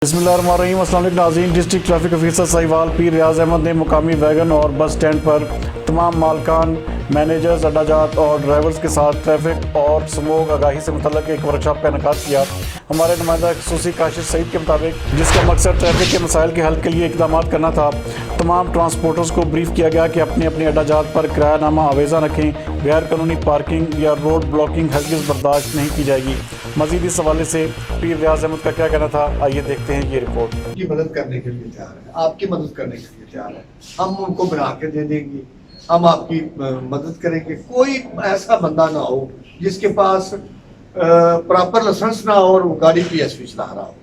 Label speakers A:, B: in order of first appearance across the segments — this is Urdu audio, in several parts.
A: بسم اللہ الرحمن الرحیم۔ السلام علیکم ناظرین۔ ڈسٹرکٹ ٹریفک آفیسر ساہیوال پیر ریاض احمد نے مقامی ویگن اور بس اسٹینڈ پر تمام مالکان، مینیجرز، اڈہ جات اور ڈرائیورز کے ساتھ ٹریفک اور سموگ آگاہی سے متعلق ایک ورکشاپ کا انعقاد کیا۔ ہمارے نمائندہ خصوصی کاشف سعید کے مطابق جس کا مقصد ٹریفک کے مسائل کے حل کے لیے اقدامات کرنا تھا، تمام ٹرانسپورٹرز کو بریف کیا گیا کہ اپنے اپنے اڈہ جات پر کرایہ نامہ آویزہ رکھیں، غیر قانونی پارکنگ یا روڈ بلاکنگ ہرگز برداشت نہیں کی جائے گی۔ مزید اس حوالے سے پیر ریاض احمد کا کیا کہنا تھا، آئیے دیکھتے ہیں یہ رپورٹ۔
B: کی مدد کرنے کے لیے تیار ہے، آپ کی مدد کرنے کے لیے تیار ہے، ہم ان کو بنا کے دے دیں گے، ہم آپ کی مدد کریں گے۔ کوئی ایسا بندہ نہ ہو جس کے پاس پراپر لائسنس نہ ہو اور وہ گاڑی پی ایس پی چلا رہا ہو۔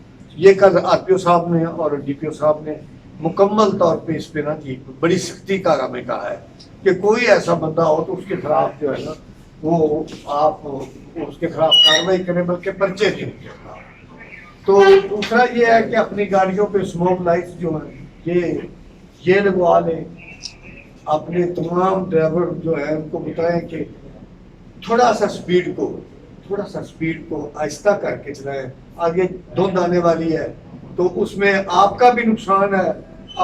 B: یہ کل آر پی او صاحب نے اور ڈی پی او صاحب نے مکمل طور پہ اس پہ نا جی بڑی سختی کا ہمیں کہا ہے کہ کوئی ایسا بندہ ہو تو اس کے خلاف جو ہے نا وہ آپ اس کے خلاف کارروائی کریں، بلکہ پرچے دیں اس کے خلاف۔ تو دوسرا یہ ہے کہ اپنی گاڑیوں پہ اسموک لائٹس جو ہیں یہ لگوا لیں۔ اپنے تمام ڈرائیور جو ہیں ان کو بتائیں کہ تھوڑا سا سپیڈ کو آہستہ کر کے چلائیں، آگے دھند آنے والی ہے تو اس میں آپ کا بھی نقصان ہے،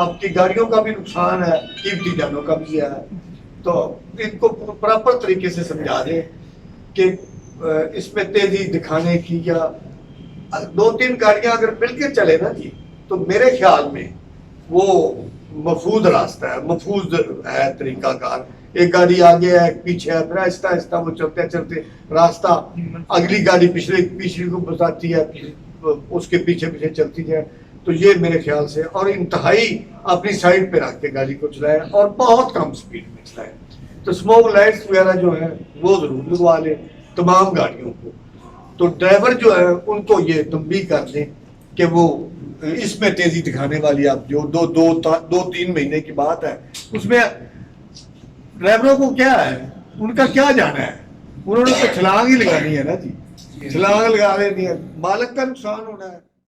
B: آپ کی گاڑیوں کا بھی نقصان ہے، قیمتی جانوں کا بھی ہے۔ تو ان کو پراپر طریقے سے سمجھا دیں کہ اس میں تیزی دکھانے کی یا دو تین گاڑیاں اگر مل کے چلے نا جی تو میرے خیال میں وہ محفوظ راستہ ہے، محفوظ ہے طریقہ کار۔ ایک گاڑی آگے ہے، ایک پیچھے ہے، پھر آہستہ آہستہ وہ چلتے چلتے راستہ اگلی گاڑی پچھلی کو بتاتی ہے، اس کے پیچھے پیچھے چلتی جائے۔ تو یہ میرے خیال سے اور انتہائی اپنی سائڈ پہ رکھ کے گاڑی کو چلائے اور بہت کم سپیڈ میں چلائے۔ تو اسموک لائٹس وغیرہ جو ہیں وہ ضرور لگوا لیں تمام گاڑیوں کو۔ تو ڈرائیور جو ہے ان کو یہ تنبیہ کر دیں کہ وہ اس میں تیزی دکھانے والی آپ جو دو تین مہینے کی بات ہے، اس میں ڈرائیوروں کو کیا ہے، ان کا کیا جانا ہے، انہوں نے تو چھلانگ ہی لگانی ہے نا جی، چھلانگ لگا لینی ہے، مالک کا نقصان ہونا ہے۔